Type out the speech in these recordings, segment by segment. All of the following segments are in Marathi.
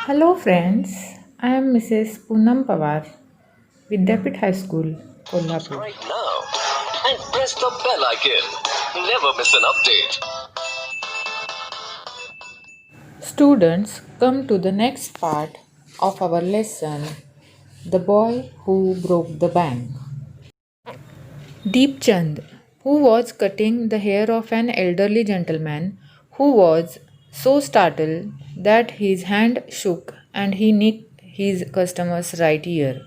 Hello friends, I am Mrs. Poonam Pawar, Vidyapit High School, Kolhapur. Right now and press the bell icon. Never miss an update. Students, come to the next part of our lesson, The Boy Who Broke the Bank. Deep Chand, who was cutting the hair of an elderly gentleman who was so startled that his hand shook and he nicked his customer's right ear.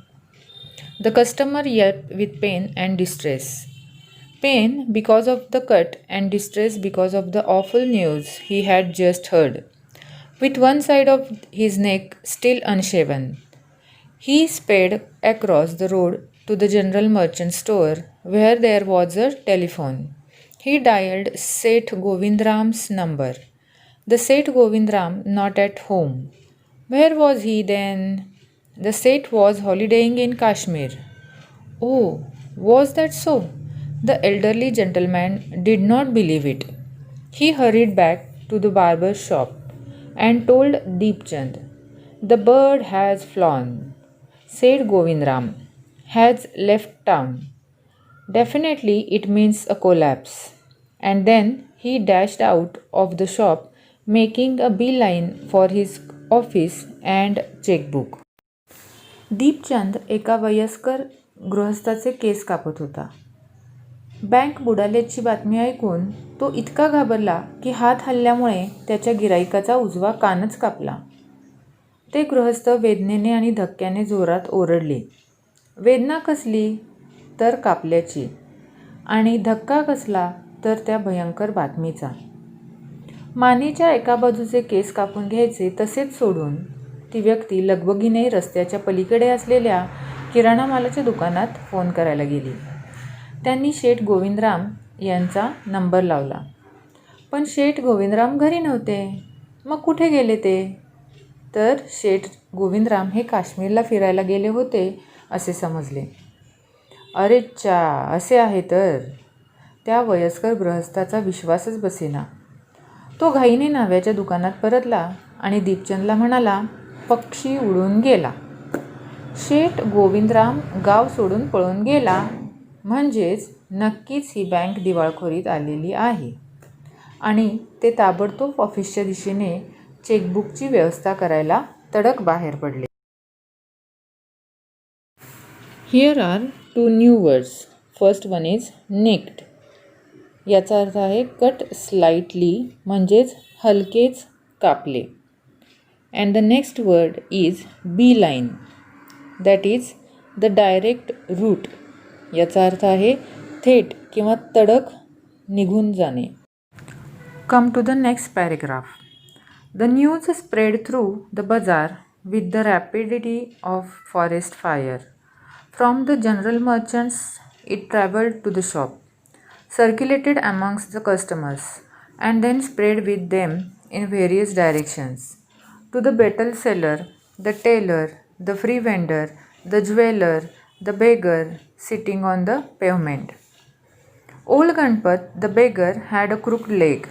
The customer yelped with pain and distress. Pain because of the cut and distress because of the awful news he had just heard. With one side of his neck still unshaven, he sped across the road to the general merchant store where there was a telephone. He dialed Seth Govindram's number. The Seth Govindram not at home. Where was he then? The Seth was holidaying in Kashmir. Oh, was that so? The elderly gentleman did not believe it. He hurried back to the barber's shop and told Deepchand, "The bird has flown," said Govindram. "Has left town. Definitely it means a collapse." And then he dashed out of the shop, making a beeline for his office and checkbook. Deepchand एका वयस्कर गृहस्थाचे केस कापत होता. बँक बुडाल्याची बातमी ऐकून तो इतका घाबरला की हात हलल्यामुळे त्याच्या गिराईकाचा उजवा कानच कापला. ते गृहस्थ वेदनेने आणि धक्क्याने जोरात ओरडले. वेदना कसली तर कापल्याची, आणि धक्का कसला तर त्या भयंकर बातमीचा. मानेच्या एका बाजूचे केस कापून घ्यायचे तसेच सोडून ती व्यक्ती लगबगीने रस्त्याच्या पलीकडे असलेल्या किराणा मालाच्या दुकानात फोन करायला गेली. त्यांनी शेठ गोविंदराम यांचा नंबर लावला. पण शेठ गोविंदराम घरी नव्हते. मग कुठे गेले ते? तर शेठ गोविंदराम हे काश्मीरला फिरायला गेले होते असे समजले. अरेच्चा, असे आहे तर? त्या वयस्कर गृहस्थाचा विश्वासच बसेना. तो घाईने न्हाव्याच्या दुकानात परतला आणि दीपचंदला म्हणाला, "पक्षी उडून गेला. शेठ गोविंदराम गाव सोडून पळून गेला. म्हणजेच नक्कीच ही बँक दिवाळखोरीत आलेली आहे." आणि ते ताबडतोब ऑफिसच्या दिशेने चेकबुकची व्यवस्था करायला तडक बाहेर पडले. Here are 2 new words. First one is nicked. याचा अर्थ आहे कट स्लाइटली, म्हणजेच हलकेच कापले. And the next word is beeline. That is the direct route. याचा अर्थ आहे थेट किंवा तडक निघून जाणे. Come to the next paragraph. The news spread through the bazaar with the rapidity of forest fire. From the general merchants it traveled to the shop, circulated amongst the customers, and then spread with them in various directions. To the betel seller, the tailor, the free vendor, the jeweler, the beggar sitting on the pavement. Old Ganpat, the beggar, had a crooked leg.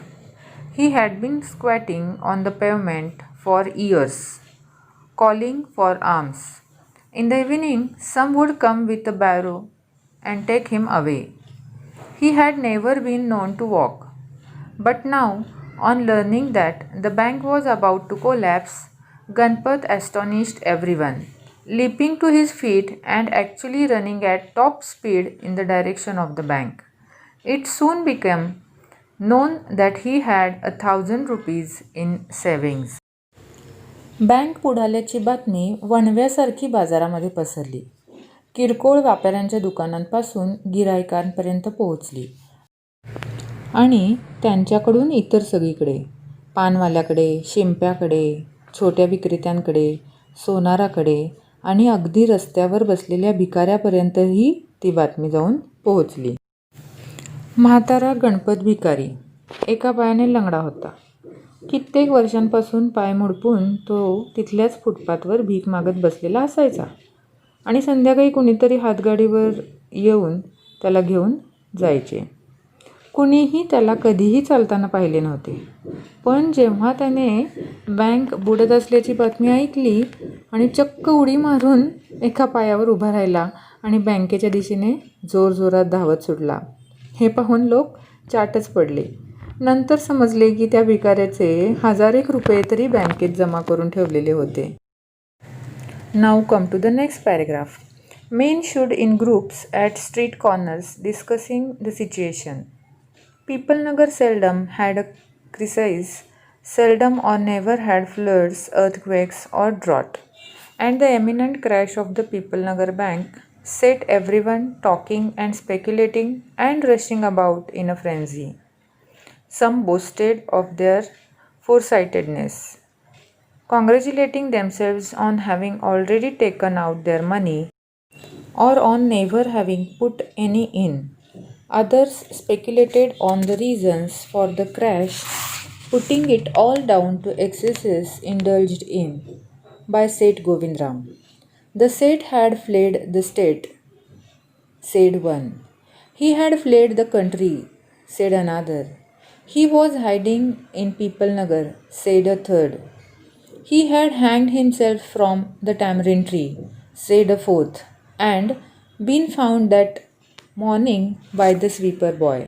He had been squatting on the pavement for years, calling for alms. In the evening, some would come with a barrow and take him away. He had never been known to walk. But now, on learning that the bank was about to collapse, Ganpat astonished everyone, leaping to his feet and actually running at top speed in the direction of the bank. It soon became known that he had 1,000 rupees in savings. Bank बुडाल्याची बातमी वणव्यासारखी बाजारामध्ये पसरली. किरकोळ व्यापाऱ्यांच्या दुकानांपासून गिरायकांपर्यंत पोहोचली आणि त्यांच्याकडून इतर सगळीकडे, पानवाल्याकडे, शिंप्याकडे, छोट्या विक्रेत्यांकडे, सोनाराकडे आणि अगदी रस्त्यावर बसलेल्या भिकाऱ्यापर्यंतही ती बातमी जाऊन पोहोचली. म्हातारा गणपत भिकारी एका पायाने लंगडा होता. कित्येक वर्षांपासून पाय मुडपून तो तिथल्याच फुटपाथवर भीक मागत बसलेला असायचा आणि संध्याकाळी कुणीतरी हातगाडीवर येऊन त्याला घेऊन जायचे. कुणीही त्याला कधीही चालताना पाहिले नव्हते. पण जेव्हा त्याने बँक बुडत असल्याची बातमी ऐकली आणि चक्क उडी मारून एका पायावर उभा राहिला आणि बँकेच्या दिशेने जोरजोरात धावत सुटला. हे पाहून लोक चाटच पडले. नंतर समजले की त्या भिकाऱ्याचे 1000 रुपये तरी बँकेत जमा करून ठेवलेले होते. Now come to the next paragraph. Men stood in groups at street corners discussing the situation. People Nagar seldom had a crisis, seldom or never had floods, earthquakes or drought. And the imminent crash of the People Nagar Bank set everyone talking and speculating and rushing about in a frenzy. Some boasted of their foresightedness, congratulating themselves on having already taken out their money or on never having put any in. Others speculated on the reasons for the crash, putting it all down to excesses indulged in by Seth Govindram. The Seth had fled the state, said one. He had fled the country, said another. He was hiding in People Nagar, said a third. He had hanged himself from the tamarind tree, said a fourth, and been found that morning by the sweeper boy.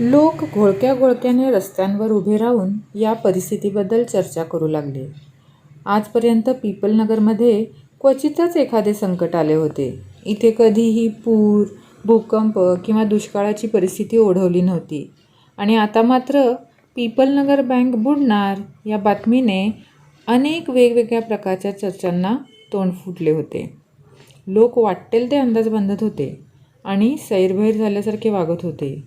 लोक घोळक्या घोळक्याने रस्त्यांवर उभे राहून या परिस्थितीबद्दल चर्चा करू लागले. आजपर्यंत पीपलनगरमध्ये क्वचितच एखादे संकट आले होते. इथे कधीही पूर, भूकंप किंवा दुष्काळाची परिस्थिती ओढवली नव्हती. आणि आता मात्र पीपलनगर बँक बुडणार या बातमीने अनेक वेगवेगळ्या प्रकारच्या चर्चांना तोंड फुटले होते. लोक वाटेल ते अंदाज बांधत होते आणि सैरभैर झाल्यासारखे वागत होते.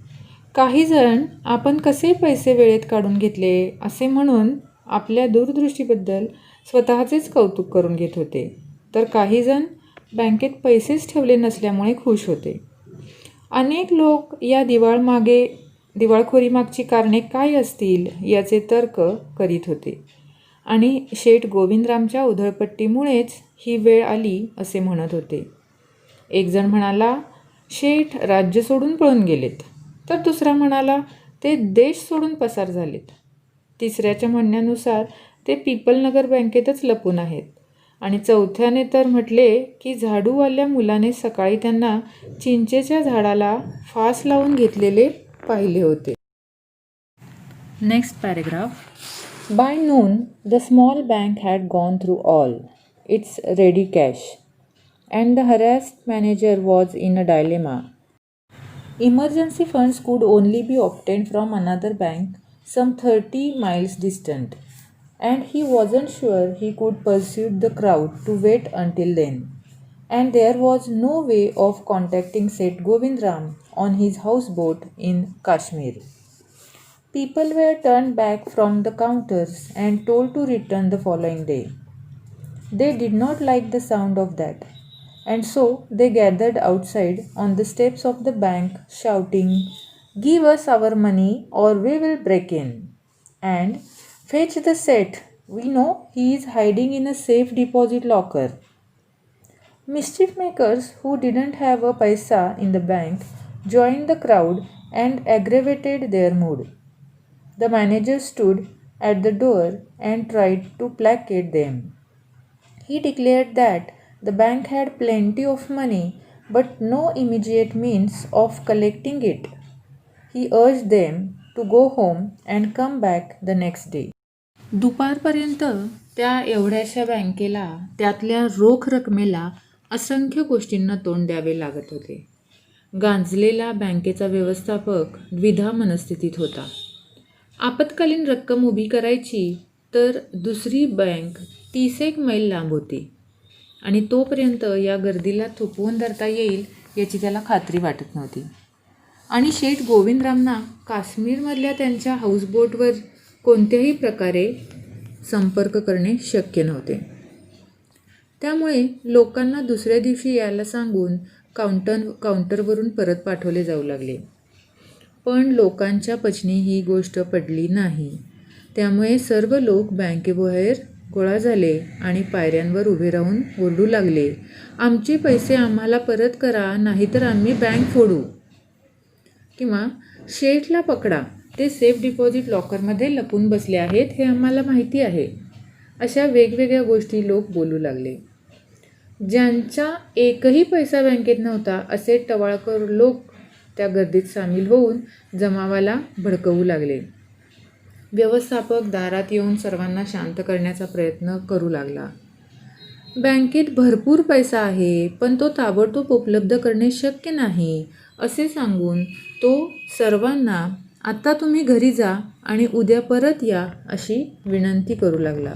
काही जण आपण कसे पैसे वेळेत काढून घेतले असे म्हणून आपल्या दूरदृष्टीबद्दल स्वतःचेच कौतुक करून घेत होते, तर काही जण बँकेत पैसेच ठेवले नसल्यामुळे खुश होते. अनेक लोक या दिवाळखोरीमागची कारणे काय असतील याचे तर्क करीत होते आणि शेठ गोविंदरामच्या उधळपट्टीमुळेच ही वेळ आली असे म्हणत होते. एक जण म्हणाला, शेठ राज्य सोडून पळून गेलेत, तर दुसरा म्हणाला, ते देश सोडून पसार झालेत. तिसऱ्याच्या म्हणण्यानुसार ते पीपलनगर बँकेतच लपून आहेत आणि चौथ्याने तर म्हटले की झाडूवाल्या मुलाने सकाळी त्यांना चिंचेच्या झाडाला फास लावून घेतलेले पाहिले होते. Next paragraph. By noon, the small bank had gone through all its ready cash, and the harassed manager was in a dilemma. Emergency funds could only be obtained from another bank some 30 miles distant, and he wasn't sure he could pursue the crowd to wait until then. And there was no way of contacting Seth Govindram on his houseboat in Kashmir. People were turned back from the counters and told to return the following day. They did not like the sound of that, and so they gathered outside on the steps of the bank shouting, "Give us our money or we will break in," and "Fetch the Seth, we know he is hiding in a safe deposit locker." Mischief makers who didn't have a paisa in the bank joined the crowd and aggravated their mood. The manager stood at the door and tried to placate them. He declared that the bank had plenty of money but no immediate means of collecting it. He urged them to go home and come back the next day. दुपारपर्यंत त्या एवढ्याशा बँकेला त्यातल्या रोख रकमेला असंख्य गोष्टींना तोंड द्यावे लागत होते. गांजलेला बँकेचा व्यवस्थापक द्विधा मनस्थितीत होता. आपत्कालीन रक्कम उभी करायची तर दुसरी बँक 30 मैल लांब होती आणि तोपर्यंत या गर्दीला थोपवून धरता येईल याची त्याला खात्री वाटत नव्हती. आणि शेठ गोविंदरामना काश्मीरमधल्या त्यांच्या हाऊसबोटवर कोणत्याही प्रकारे संपर्क करणे शक्य नव्हते. त्यामुळे लोकांना दुसऱ्या दिवशी यायला सांगून काउंटरवरून परत पाठवले जाऊ लागले. पण लोकांच्या पचनी ही गोष्ट पडली नाही. त्यामुळे सर्व लोक बँकेबाहेर गोळा झाले आणि पायऱ्यांवर उभे राहून ओरडू लागले, "आमचे पैसे आम्हाला परत करा, नाहीतर आम्ही बँक फोडू." किंवा शेठला पकडा, ते सेफ डिपॉझिट लॉकरमध्ये लपून बसले आहेत हे आम्हाला माहिती आहे. अशा वेगवेगळ्या गोष्टी लोक बोलू लागले. ज्यांचा एकही पैसा बँकेत नव्हता असे टवाळखोर लोक त्या गर्दीत सामील होऊन जमावाला भडकवू लागले. व्यवस्थापक दारात येऊन सर्वांना शांत करण्याचा प्रयत्न करू लागला. बँकेत भरपूर पैसा आहे, पण तो ताबडतोब उपलब्ध करणे शक्य नाही असे सांगून तो सर्वांना आता तुम्ही घरी जा आणि उद्या परत या अशी विनंती करू लागला.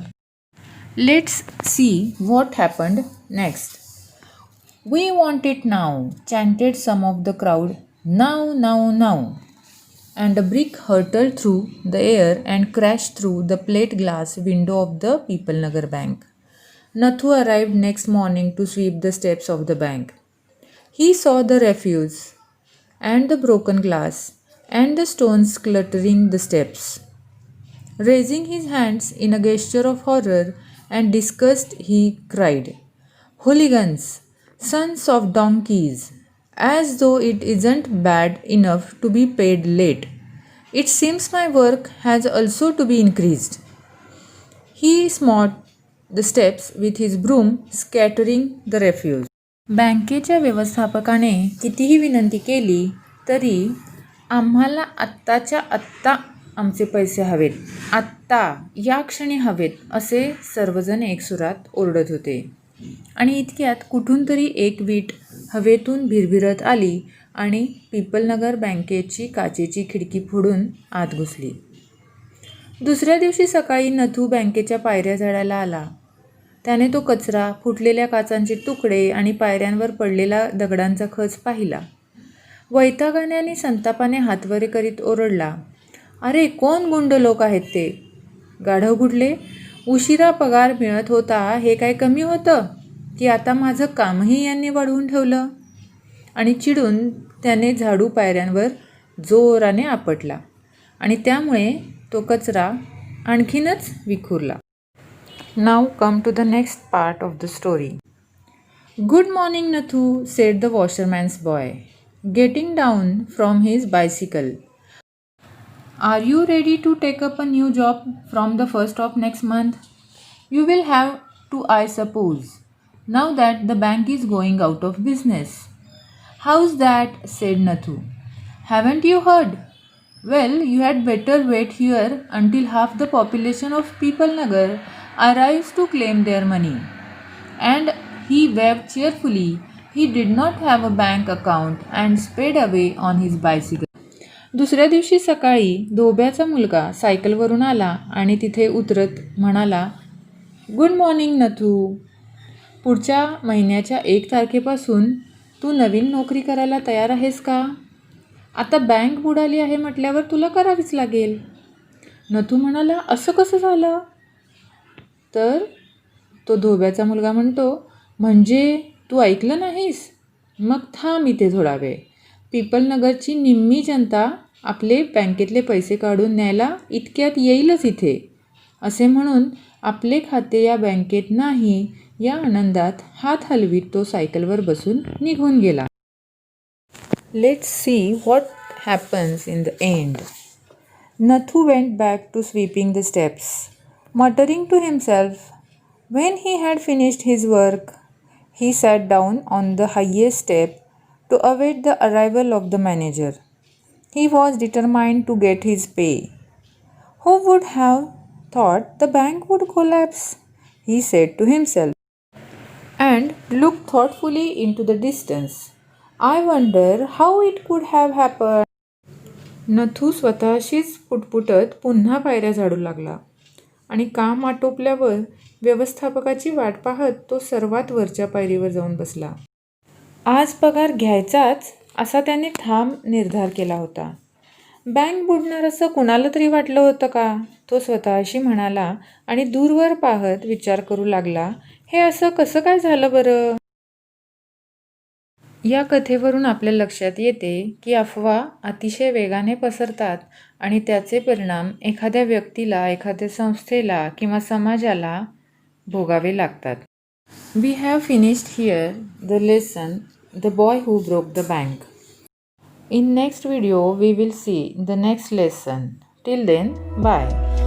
Let's see what happened next. We want it now, chanted some of the crowd. Now, now, now. And a brick hurtled through the air and crashed through the plate glass window of the Peoplenagar Bank. Nathu arrived next morning to sweep the steps of the bank. He saw the refuse and the broken glass and the stones cluttering the steps. Raising his hands in a gesture of horror and disgust, he cried, "Hooligans! Sons of donkeys! As though it isn't bad enough to be paid late. It seems my work has also to be increased." He smote the steps with his broom, scattering the refuse. बँकेच्या व्यवस्थापकाने कितीही विनंती केली तरी आम्हाला आत्ताच्या आत्ता आमचे पैसे हवेत, आत्ता या क्षणी हवेत असे सर्वजण एकसुरात ओरडत होते. आणि इतक्यात कुठून तरी एक वीट हवेतून भिरभिरत आली आणि पिपलनगर बँकेची काचेची खिडकी फोडून आत घुसली. दुसऱ्या दिवशी सकाळी नथू बँकेच्या पायऱ्या झाडायला आला. त्याने तो कचरा, फुटलेल्या काचांचे तुकडे आणि पायऱ्यांवर पडलेला दगडांचा खच पाहिला. वैतागाने आणि संतापाने हातवरे करीत ओरडला, "अरे कोण गुंड लोक आहेत ते? गाढव कुठले? उशिरा पगार मिळत होता हे काय कमी होतं की आता माझं कामही यांनी वाढवून ठेवलं?" आणि चिडून त्याने झाडू पायऱ्यांवर जोराने आपटला आणि त्यामुळे तो कचरा आणखीनच विखुरला. Now come to the next part of the story. "Good morning, Nathu," said the washerman's boy, getting down from his bicycle. "Are you ready to take up a new job from the 1st of next month? You will have to, I suppose, now that the bank is going out of business." "How's that?" said Nathu. "Haven't you heard? Well, you had better wait here until half the population of Peoplenagar arrives to claim their money." And he waved cheerfully. He did not have a bank account and sped away on his bicycle. दुसऱ्या दिवशी सकाळी धोब्याचा मुलगा सायकलवरून आला आणि तिथे उतरत म्हणाला, "गुड मॉर्निंग नथू. पुढच्या महिन्याच्या 1 तारखेपासून तू नवीन नोकरी करायला तयार आहेस का? आता बँक बुडाली आहे म्हटल्यावर तुला करावीच लागेल." नथू म्हणाला, "असं कसं झालं?" तर तो धोब्याचा मुलगा म्हणतो, "म्हणजे तू ऐकलं नाहीस? मग थांब इथे थोडा वेळ. पिपलनगरची निम्मी जनता आपले बँकेतले पैसे काढून न्यायला इतक्यात येईलच इथे." असे म्हणून आपले खाते या बँकेत नाही या आनंदात हात हलवीत तो सायकलवर बसून निघून गेला. Let's see what happens in the end. Nathu went back to sweeping the steps, muttering to himself. When he had finished his work, he sat down on the highest step to await the arrival of the manager. He was determined to get his pay. "Who would have thought the bank would collapse?" he said to himself, and looked thoughtfully into the distance. "I wonder how it could have happened." Nathu स्वतःशीच पुटपुटत पुन्हा पायऱ्या झाडू लागला आणि काम आटोपल्यावर व्यवस्थापकाची वाट पाहत तो सर्वात वरच्या पायरीवर जाऊन बसला. आज पगार घ्यायचाच असा त्याने ठाम निर्धार केला होता. बँक बुडणार असं कुणाला तरी वाटलं होतं का? तो स्वतःशी म्हणाला आणि दूरवर पाहत विचार करू लागला, हे असं कसं काय झालं बरं? या कथेवरून आपल्या लक्षात येते की अफवा अतिशय वेगाने पसरतात आणि त्याचे परिणाम एखाद्या व्यक्तीला, एखाद्या संस्थेला किंवा समाजाला भोगावे लागतात. We have finished here the lesson, The Boy Who Broke the Bank. In next video we will see the next lesson. Till then, bye.